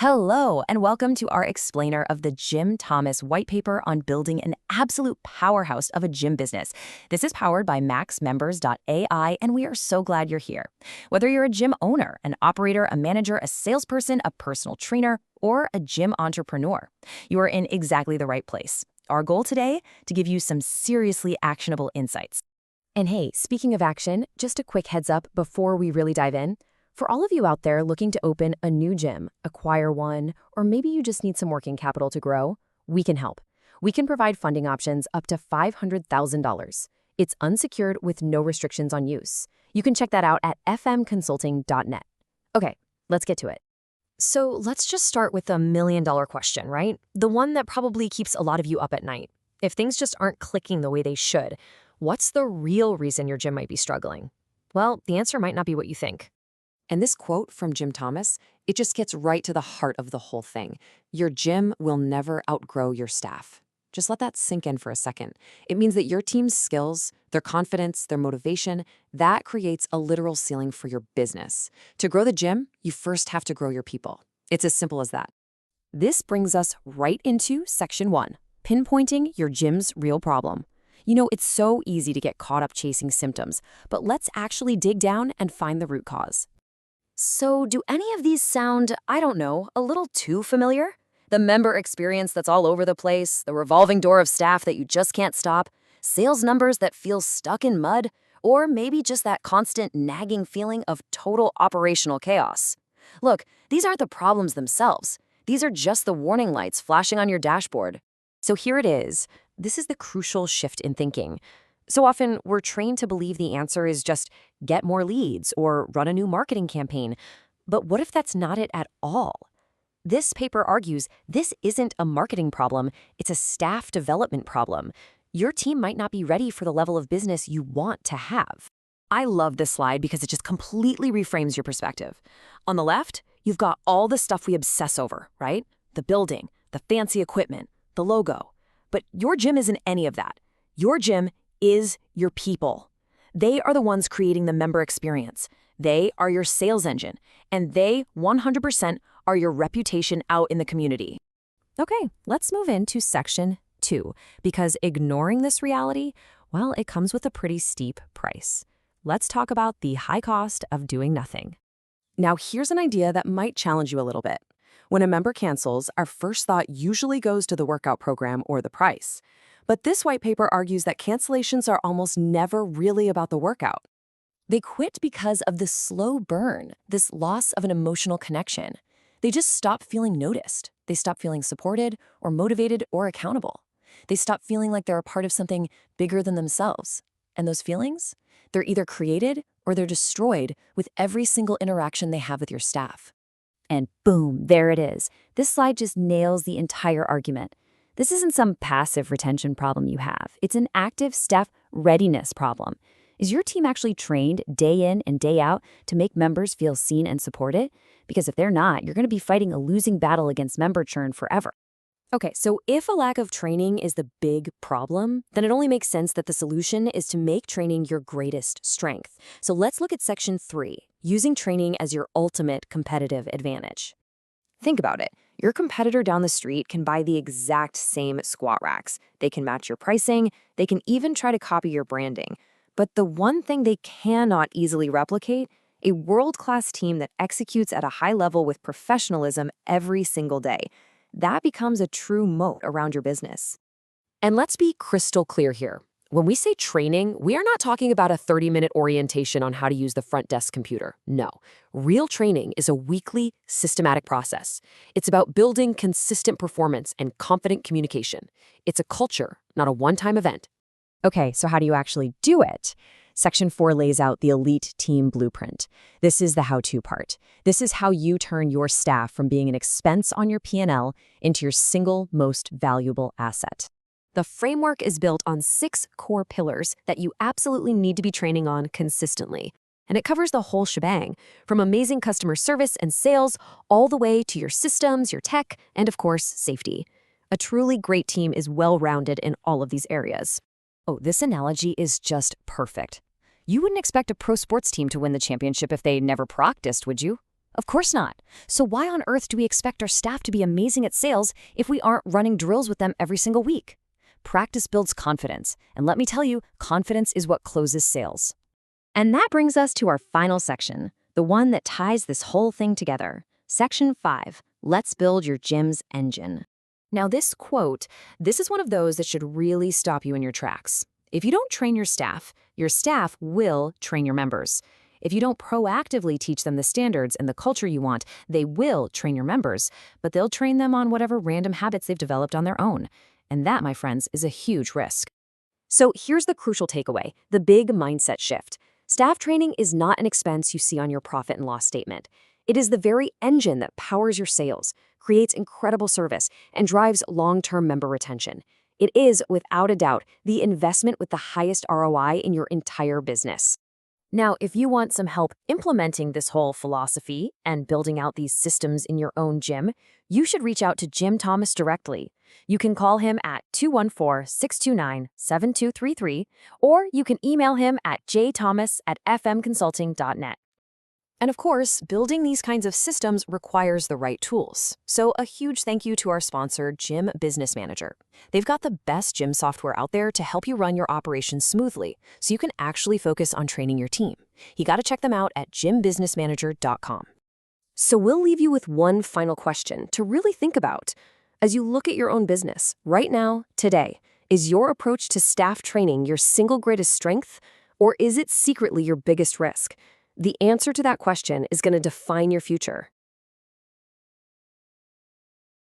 Hello, and welcome to our explainer of the Jim Thomas white paper on building an absolute powerhouse of a gym business. This is powered by maxmembers.ai, and we are so glad you're here. Whether you're a gym owner, an operator, a manager, a salesperson, a personal trainer, or a gym entrepreneur, you are in exactly the right place. Our goal today, to give you some seriously actionable insights. And hey, speaking of action, just a quick heads up before we really dive in. For all of you out there looking to open a new gym, acquire one, or maybe you just need some working capital to grow, we can help. We can provide funding options up to $500,000. It's unsecured with no restrictions on use. You can check that out at fmconsulting.net. Okay, let's get to it. So let's just start with the million-dollar question, right? The one that probably keeps a lot of you up at night. If things just aren't clicking the way they should, what's the real reason your gym might be struggling? Well, the answer might not be what you think. And this quote from Jim Thomas, it just gets right to the heart of the whole thing. Your gym will never outgrow your staff. Just let that sink in for a second. It means that your team's skills, their confidence, their motivation, that creates a literal ceiling for your business. To grow the gym, you first have to grow your people. It's as simple as that. This brings us right into section 1, pinpointing your gym's real problem. You know, it's so easy to get caught up chasing symptoms, but let's actually dig down and find the root cause. So do any of these sound, I don't know, a little too familiar? The member experience that's all over the place, the revolving door of staff that you just can't stop, sales numbers that feel stuck in mud, or maybe just that constant nagging feeling of total operational chaos. Look, these aren't the problems themselves. These are just the warning lights flashing on your dashboard. So here it is. This is the crucial shift in thinking. So often, we're trained to believe the answer is just get more leads or run a new marketing campaign. But what if that's not it at all? This paper argues this isn't a marketing problem, it's a staff development problem. Your team might not be ready for the level of business you want to have. I love this slide because it just completely reframes your perspective. On the left, you've got all the stuff we obsess over, right? The building, the fancy equipment, the logo. But your gym isn't any of that. Your gym is your people. They are the ones creating the member experience. They are your sales engine, and they 100% are your reputation out in the community. Okay, let's move into section 2, because ignoring this reality, well, it comes with a pretty steep price. Let's talk about the high cost of doing nothing. Now, here's an idea that might challenge you a little bit. When a member cancels, our first thought usually goes to the workout program or the price. But this white paper argues that cancellations are almost never really about the workout. They quit because of the slow burn, this loss of an emotional connection. They just stop feeling noticed. They stop feeling supported or motivated or accountable. They stop feeling like they're a part of something bigger than themselves. And those feelings? They're either created or they're destroyed with every single interaction they have with your staff. And boom, there it is. This slide just nails the entire argument. This isn't some passive retention problem you have. It's an active staff readiness problem. Is your team actually trained day in and day out to make members feel seen and supported? Because if they're not, you're going to be fighting a losing battle against member churn forever. Okay, so if a lack of training is the big problem, then it only makes sense that the solution is to make training your greatest strength. So let's look at section 3, using training as your ultimate competitive advantage. Think about it. Your competitor down the street can buy the exact same squat racks. They can match your pricing. They can even try to copy your branding. But the one thing they cannot easily replicate, a world-class team that executes at a high level with professionalism every single day. That becomes a true moat around your business. And let's be crystal clear here. When we say training, we are not talking about a 30-minute orientation on how to use the front desk computer. No. Real training is a weekly, systematic process. It's about building consistent performance and confident communication. It's a culture, not a one-time event. Okay, so how do you actually do it? Section 4 lays out the elite team blueprint. This is the how-to part. This is how you turn your staff from being an expense on your P&L into your single most valuable asset. The framework is built on 6 core pillars that you absolutely need to be training on consistently. And it covers the whole shebang, from amazing customer service and sales all the way to your systems, your tech, and of course, safety. A truly great team is well-rounded in all of these areas. Oh, this analogy is just perfect. You wouldn't expect a pro sports team to win the championship if they never practiced, would you? Of course not. So why on earth do we expect our staff to be amazing at sales if we aren't running drills with them every single week? Practice builds confidence, and let me tell you, confidence is what closes sales. And that brings us to our final section, the one that ties this whole thing together. Section 5, Let's Build Your Gym's Engine. Now this quote, this is one of those that should really stop you in your tracks. If you don't train your staff will train your members. If you don't proactively teach them the standards and the culture you want, they will train your members, but they'll train them on whatever random habits they've developed on their own. And that, my friends, is a huge risk. So here's the crucial takeaway, the big mindset shift. Staff training is not an expense you see on your profit and loss statement. It is the very engine that powers your sales, creates incredible service, and drives long-term member retention. It is, without a doubt, the investment with the highest ROI in your entire business. Now, if you want some help implementing this whole philosophy and building out these systems in your own gym, you should reach out to Jim Thomas directly. You can call him at 214-629-7233, or you can email him at jthomas@fmconsulting.net. And of course, building these kinds of systems requires the right tools. So a huge thank you to our sponsor, Gym Business Manager. They've got the best gym software out there to help you run your operations smoothly, so you can actually focus on training your team. You got to check them out at gymbusinessmanager.com. So we'll leave you with one final question to really think about. As you look at your own business, right now, today, is your approach to staff training your single greatest strength, or is it secretly your biggest risk? The answer to that question is going to define your future.